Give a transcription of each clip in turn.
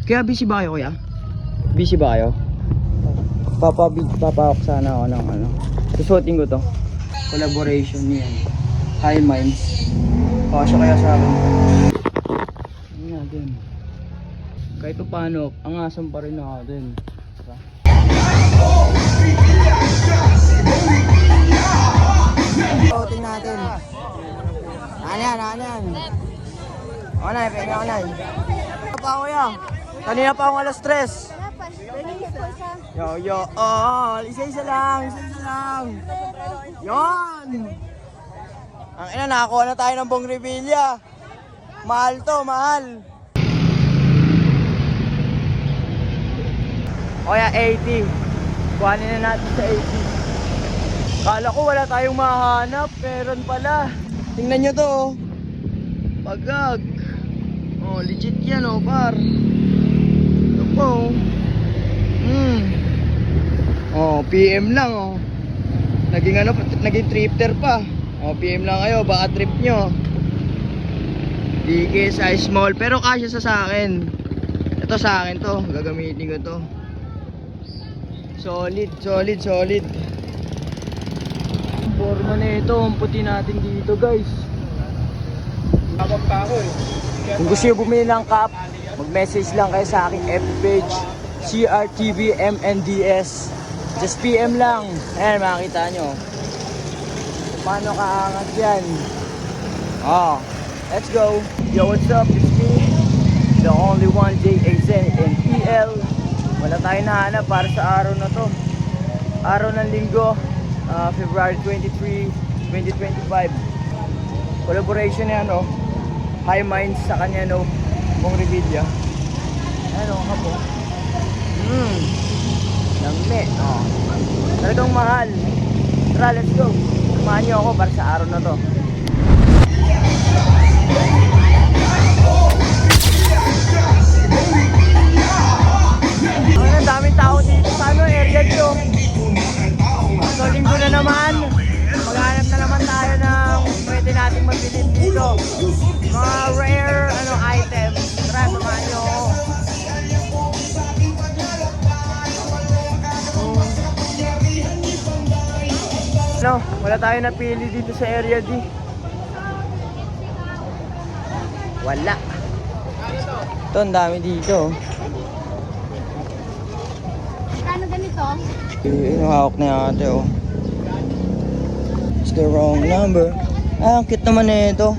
Kaya busy ba kayo, kuya? Busy ba kayo? Papawak sana ako ng ano. Susuotin ko to. Collaboration niyan. High Minds. Kasya kaya sa akin. Ano natin? Kahit pa paano, angasan pa rin natin. Diba? Suotin natin. Ano yan? Onay, pwede onay. Ano pa ako yan? Kanina pa akong alas 3. Yo, isa-isa lang. Yon! Ang ina, nakakuha na tayo ng Bongrevilla. Mahal to, mahal. O kaya 80. Kuhanin na natin sa 80. Kala ko wala tayong mahanap, meron pala. Tingnan nyo to, oh. Pagag. Oh, legit yan, oh, par. Ito po, oh, PM lang, oh. Naging tripter pa. Oh, PM lang kayo, baka trip nyo. DK size small, pero kasya sa akin. Ito sa akin to, gagamitin ko to. Solid. Forma na ito, ang puti natin dito, guys. Kung gusto nyo bumili ng cup, mag-message lang kayo sa aking FB page, CRTVMNDS. Just PM lang. Ayan, makikita nyo paano kaangat yan. Oh, let's go. Yo, what's up? It's me, the only one, JAZN and EL. Wala tayong nahanap para sa araw na to. Araw ng linggo, February 23, 2025. Collaboration yan, oh. High Minds sa kanya, no, Bongrevilla. Ayan, oh, kapo. Lami, oh. Talagang mahal. Tara, let's go. Samahan niyo ako para sa araw na to. Ang daming tao dito sa ano, area dito. So, linggo na naman. Maghanap na naman tayo ng pwede nating mabili dito. Mga rare items. Tara, samahan niyo ako. No, wala tayo napili dito sa area D. Wala. Ito, ang dami dito. Kano ganito? Yung hawak na yung ate, oh. It's the wrong number. Ah, ang cute naman na ito.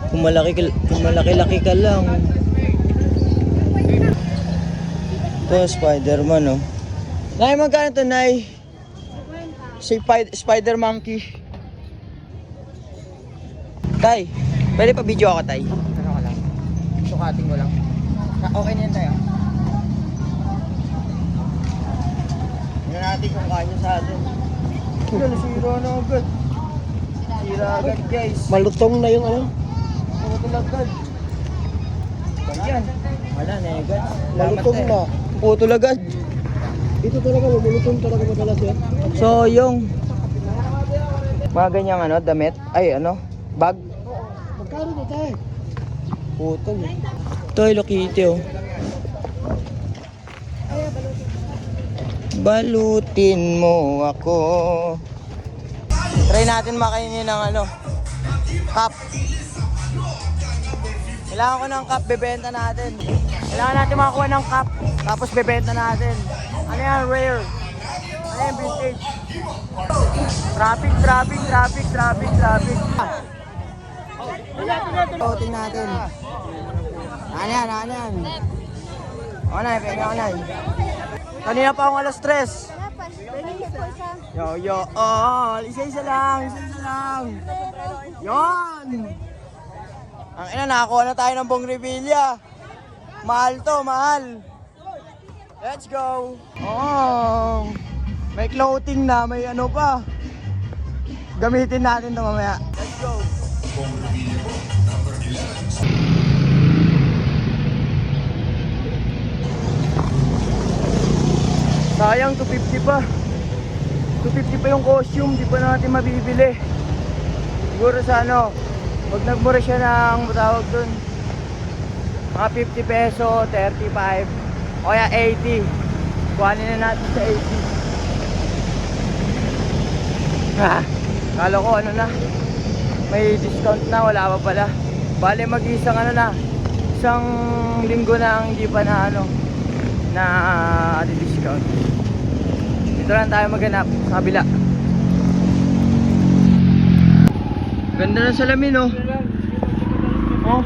Kung malaki-laki ka lang. Ito, Spider-Man, oh. Nay, magkano ito, Nay? Spider Monkey. Tay, pwede pa video ako, Tay? Ano ko lang? Sukating ko lang. Okay na yan, Tay, ah. Tingnan natin kung kaya sa atin. Sira na agad. Sira agad, guys. Malutong na yung ano? Putol agad. Yan. Wala na agad. Malutong na. Putol agad. Ito talaga, malutong talaga madalas yan. So, yung mga ganyang damit, ay bag. Magkano na tayo? Putol. Ito, Hello Kitty, oh. Balutin mo ako. Try natin makainin ng cup. Kailangan ko ng cup, bebenta natin. Kailangan natin makakuha ng cup, tapos bebenta natin. Ano yan, rare? Ano yan, vintage? Traffic. Suotin natin. Ano yan? Onay, pwede onay. Kanina pa akong alas 3. Yo, isa-isa lang. Yon! Ang ina, nakakuha na tayo ng Bongrevilla. Mahal to, mahal. Let's go. Oh, may clothing na, may pa. Gamitin natin ito mamaya. Let's go. Sayang, 250 pa. 250 pa yung costume, di pa natin mabibili. Siguro sa pag nagmura siya ng matawag dun, Mga 50 peso, 35, o kaya 80. Kuhanin na natin sa 80. Kala ko ano na, may discount na, wala pa pala. Bale mag-isang ano na, isang linggo na ang hindi pa na ano, na discount. Dito lang tayo maghanap sa kabila. Ganda ng salamin oh. Oh.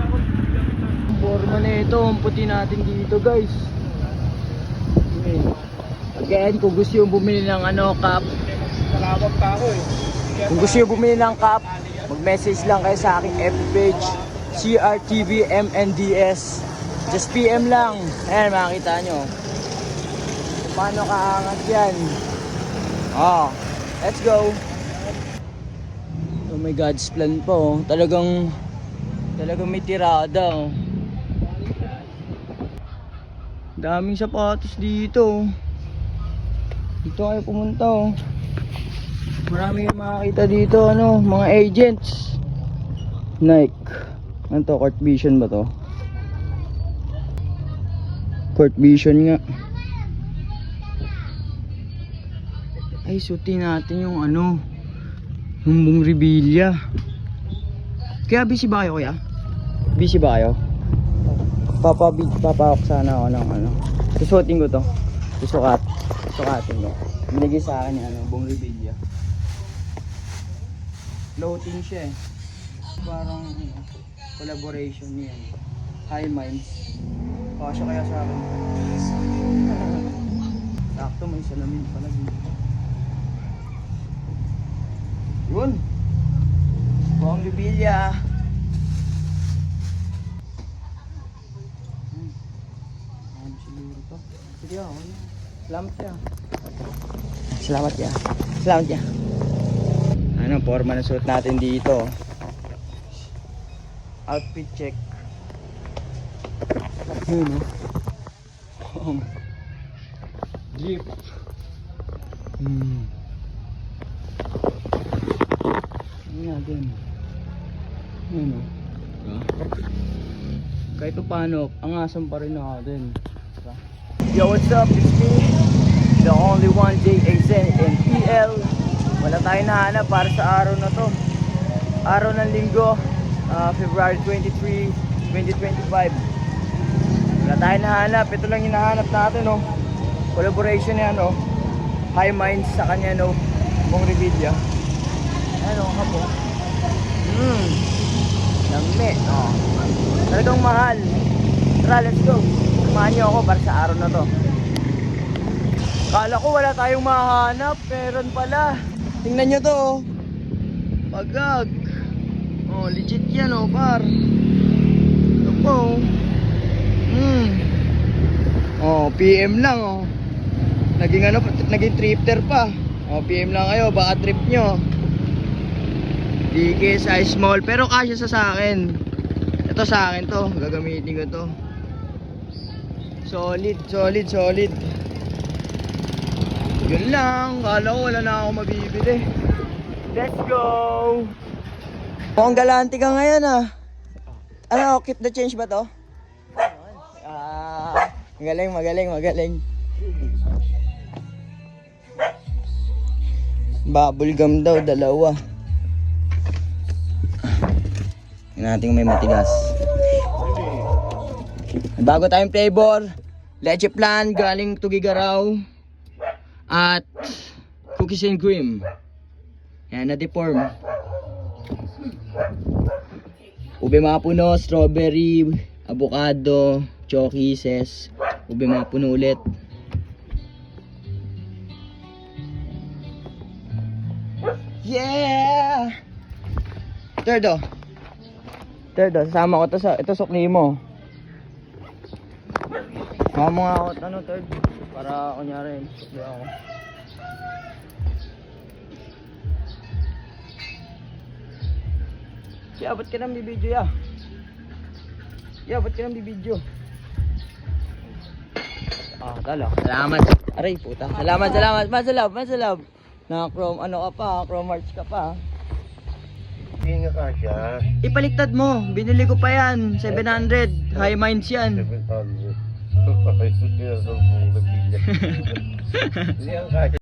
Ang forma na ito, ang puti natin dito guys. Again, kung gusto yung bumili ng ano, cup. Kalawag pa ako eh. Kung gusto yung bumili ng cup, mag-message lang kayo sa aking FB page, CRTV MNDS. Just PM lang. Ayan, makikita nyo. Paano kaangat yan? Oh, let's go. Oh my God's plan po. Talagang may tirada oh. Daming sapatos dito. Dito kayo pumunta oh. Marami yung makakita dito ano, mga agents. Nike. Ano to? Court Vision ba to? Court Vision nga. Ay, suotin natin yung ano, yung Bong Revilla. Kaya busy ba kayo kuya? Busy ba kayo? Papawak sana ako ng ano. Susuotin ko to. Susukatin ko. Binigay sa akin yung ano, Bong Revilla. Floating siya eh. Parang collaboration niya. High Minds. Kasya kaya sa akin. Sakto, may salamin pala dito. Yun. Bong Revilla. Ano siguro to? Sige ako. Salamat ya. Salamat ya. Salamat ya. Ano, forma na suot natin dito. Outfit check. Yun oh. Jeep. Ano natin? Yun oh. Kahit pa paano, angasan pa rin natin. Yo, what's up? It's me, the only one, JAZN and PL. Wala tayong nahanap para sa araw na to. Araw ng linggo, February 23, 2025. Wala tayong nahanap. Ito lang hinahanap natin oh. Collaboration yan oh. High Minds sa kanya no, Bong Revilla. Ano ka po? Lami oh. Talagang mahal. Tara, let's go. Samahan niyo ako para sa araw na to. Kala ko wala tayong mahanap, meron pala. Tingnan nyo to oh. Pagag. Oh, legit yan oh, par. Ito po oh. Oh, PM lang oh. Naging ano, naging tripter pa. Oh, PM lang kayo, baka trip nyo. DK size small, pero kasya sa akin. Ito sa akin to, gagamitin ko to. Solid. Yun lang, kala ko wala na ako mabibili. Let's go! Mukhang galante ka ngayon ah. Ano, keep the change ba to? Magaling. Bubble gum daw, dalawa. Tingnan natin kung may matigas. Bago tayong flavor, leche plan galing Tugigaraw at cookies and cream. Yan, na-deform. Ube mapuno, strawberry, avocado, chokises, ube mapuno ulit. Yeah! Third, sasama ko to sa, ito sukli mo. Mga ako, ano, third, para kunyari, sukli ako. Yeah, ba't ka nang bibidyo ya? Ba't ka nang bibidyo? Ah, talo. Salamat. Aray, puta. Salamat. Masalab. Naka-chrome, ano ka pa, chrome march ka pa. Hindi nga kasya. Ipaliktad mo. Binili ko pa yan. 700. High minds yan. 700. Ay, susunod ang buong nagbilya. Hindi ang kasya.